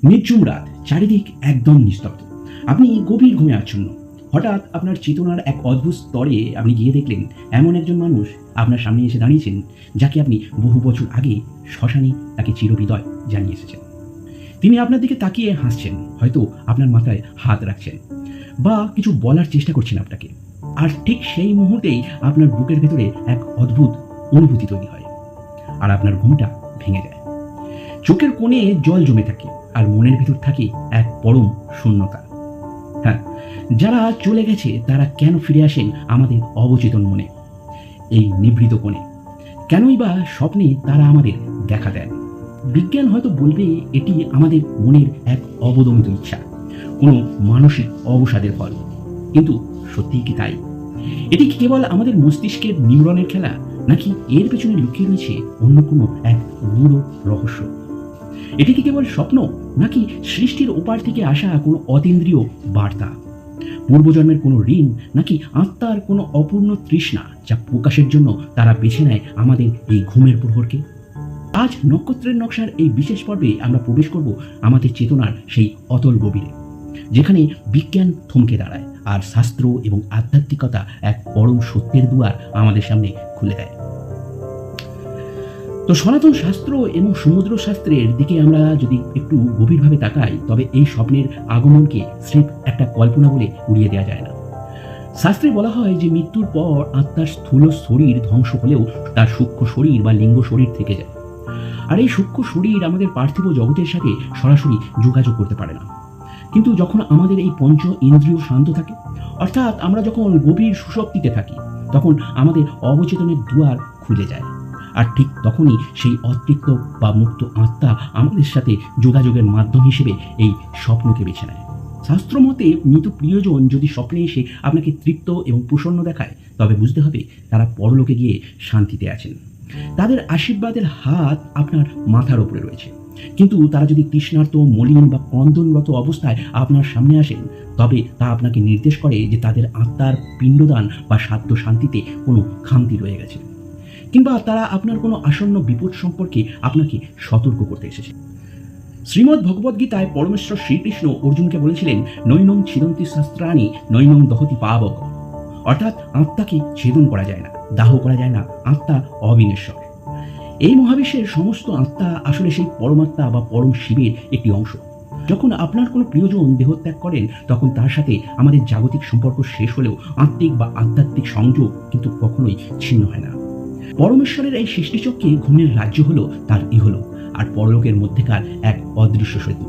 নির্ঝুম রাত, চারিদিক একদম নিস্তব্ধ। আপনি গভীর ঘুমে আচ্ছন্ন। হঠাৎ আপনার চেতনার এক অদ্ভুত স্তরে আপনি গিয়ে দেখলেন এমন একজন মানুষ আপনার সামনে এসে দাঁড়িয়েছেন, যাকে আপনি বহু বছর আগে শ্মশানে তাকে চিরহৃদয় জানিয়ে এসেছেন। তিনি আপনার দিকে তাকিয়ে হাসছেন, হয়তো আপনার মাথায় হাত রাখছেন বা কিছু বলার চেষ্টা করছেন আপনাকে। আর ঠিক সেই মুহূর্তেই আপনার বুকের ভেতরে এক অদ্ভুত অনুভূতি তৈরি হয়, আর আপনার ঘুমটা ভেঙে যায়। চোখের কোণে জল জমে থাকে, আর মনের ভিতর থাকে এক পরম শূন্যতা। হ্যাঁ, যারা চলে গেছে তারা কেন ফিরে আসেন আমাদের অবচেতন মনে, এই নিভৃত কোণে? কেনই বা স্বপ্নে তারা আমাদের দেখা দেন? বিজ্ঞান হয়তো বলবে এটি আমাদের মনের এক অবদমিত ইচ্ছা, কোনো মানসিক অবসাদের ফল। কিন্তু সত্যিই কি তাই? এটি কি কেবল আমাদের মস্তিষ্কের নিউরনের খেলা, নাকি এর পেছনে লুকিয়ে রয়েছে অন্য কোনো এক গূঢ় রহস্য? এটি কি কেবল স্বপ্ন, নাকি সৃষ্টির ওপার থেকে আসা কোনো অতীন্দ্রিয় বার্তা? পূর্বজন্মের কোনো ঋণ, নাকি আত্মার কোনো অপূর্ণ তৃষ্ণা যা প্রকাশের জন্য তারা বেছে নেয় আমাদের এই ঘুমের প্রহরকে? আজ নক্ষত্রের নকশার এই বিশেষ পর্বে আমরা প্রবেশ করব আমাদের চেতনার সেই অতল গভীরে, যেখানে বিজ্ঞান থমকে দাঁড়ায় আর শাস্ত্র এবং আধ্যাত্মিকতা এক পরম সত্যের দুয়ার আমাদের সামনে খুলে দেয়। তো সনাতন শাস্ত্র এবং সমুদ্র শাস্ত্রের দিকে আমরা যদি একটু গভীরভাবে তাকাই, তবে এই স্বপ্নের আগমনকে স্রেফ একটা কল্পনা বলে উড়িয়ে দেওয়া যায় না। শাস্ত্রে বলা হয় যে মৃত্যুর পর আত্মার স্থূল শরীর ধ্বংস হলেও তার সূক্ষ্ম শরীর বা লিঙ্গ শরীর থেকে যায়। আর এই সূক্ষ্ম শরীর আমাদের পার্থিব জগতের সাথে সরাসরি যোগাযোগ করতে পারে না। কিন্তু যখন আমাদের এই পঞ্চ ইন্দ্রিয় শান্ত থাকে, অর্থাৎ আমরা যখন গভীর সুষুপ্তিতে থাকি, তখন আমাদের অবচেতনের দুয়ার খুলে যায়। আর ঠিক তখনই সেই অতৃপ্ত বা মুক্ত আত্মা আমাদের সাথে যোগাযোগের মাধ্যম হিসেবে এই স্বপ্নকে বেছে নেয়। শাস্ত্র মতে মৃত প্রিয়জন যদি স্বপ্নে এসে আপনাকে তৃপ্ত এবং প্রসন্ন দেখায়, তবে বুঝতে হবে তারা পরলোকে গিয়ে শান্তিতে আছেন। তাদের আশীর্বাদের হাত আপনার মাথার উপরে রয়েছে। কিন্তু তারা যদি তৃষ্ণার্ত, মলিন বা ক্রন্দনরত অবস্থায় আপনার সামনে আসেন, তবে তা আপনাকে নির্দেশ করে যে তাদের আত্মার পিণ্ডদান বা সাধ্য শান্তিতে কোনো খামতি রয়ে গেছে, কিংবা তারা আপনার কোনো আসন্ন বিপদ সম্পর্কে আপনাকে সতর্ক করতে এসেছে। শ্রীমদ্ ভগবদ্গীতায় পরমেশ্বর শ্রীকৃষ্ণ অর্জুনকে বলেছিলেন, নৈনং ছিদন্তি শাস্ত্রাণি নৈনং দহতি পাবক। অর্থাৎ আত্মাকে ছেদন করা যায় না, দাহ করা যায় না, আত্মা অবিনশ্বর। এই মহাবিশ্বের সমস্ত আত্মা আসলে সেই পরমাত্মা বা পরম শিবের একটি অংশ। যখন আপনার কোনো প্রিয়জন দেহত্যাগ করেন, তখন তার সাথে আমাদের জাগতিক সম্পর্ক শেষ হলেও আত্মিক বা আধ্যাত্মিক সংযোগ কিন্তু কখনোই ছিন্ন হয় না। পরমেশ্বরের এই সৃষ্টিচক্রে ঘুমের রাজ্য হলো তার ইহলোক আর পরলোকের মধ্যেকার এক অদৃশ্য সেতু।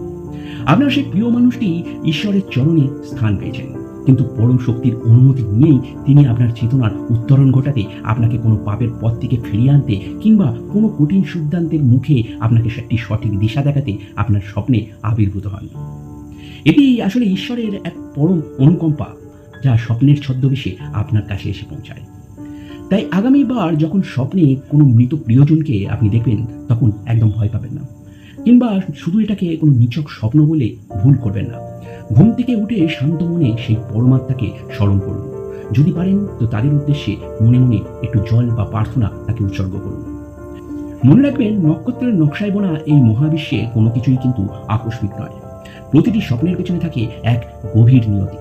আপনার সেই প্রিয় মানুষটি ঈশ্বরের চরণে স্থান পেয়েছেন, কিন্তু পরম শক্তির অনুমতি নিয়েই তিনি আপনার চেতনার উত্তরণ ঘটাতে, আপনাকে কোনো পাপের পথ থেকে ফিরিয়ে আনতে, কিংবা কোনো কঠিন সিদ্ধান্তের মুখে আপনাকে একটি সঠিক দিশা দেখাতে আপনার স্বপ্নে আবির্ভূত হন। এটি আসলে ঈশ্বরের এক পরম অনুকম্পা, যা স্বপ্নের ছদ্মবেশে আপনার কাছে এসে পৌঁছায়। তাই আগামীবার যখন স্বপ্নে কোনো মৃত প্রিয়জনকে আপনি দেখবেন, তখন একদম ভয় পাবেন না, কিংবা শুধু এটাকে কোনো নিছক স্বপ্ন বলে ভুল করবেন না। ঘুম থেকে উঠে শান্ত মনে সেই পরমাত্মাকে স্মরণ করুন। যদি পারেন তো তাদের উদ্দেশ্যে মনে মনে একটু জল বা প্রার্থনা তাকে উৎসর্গ করুন। মনে রাখবেন, নক্ষত্রের নকশায় বোনা এই মহাবিশ্বে কোনো কিছুই কিন্তু আকস্মিক নয়। প্রতিটি স্বপ্নের পেছনে থাকে এক গভীর নিয়তি।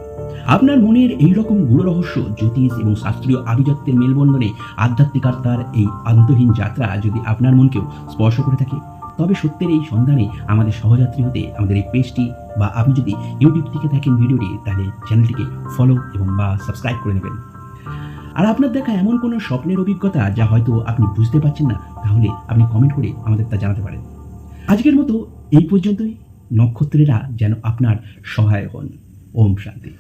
আপনার মনের এইরকম গূঢ় রহস্য, জ্যোতিষ এবং শাস্ত্রীয় আভিজাত্যের মেলবন্ধনে আধ্যাত্মিকতার এই আন্তহীন যাত্রা যদি আপনার মনকেও স্পর্শ করে থাকে, তবে সত্যের এই সন্ধানে আমাদের সহযাত্রী হতে আমাদের এই পেজটি, বা আপনি যদি ইউটিউব থেকে দেখেন ভিডিওটি, তাহলে চ্যানেলটিকে ফলো এবং বা সাবস্ক্রাইব করে নেবেন। আর আপনার দেখা এমন কোনো স্বপ্নের অভিজ্ঞতা যা হয়তো আপনি বুঝতে পারছেন না, তাহলে আপনি কমেন্ট করে আমাদের তা জানাতে পারেন। আজকের মতো এই পর্যন্তই। নক্ষত্রেরা যেন আপনার সহায় হন। ওম শান্তি।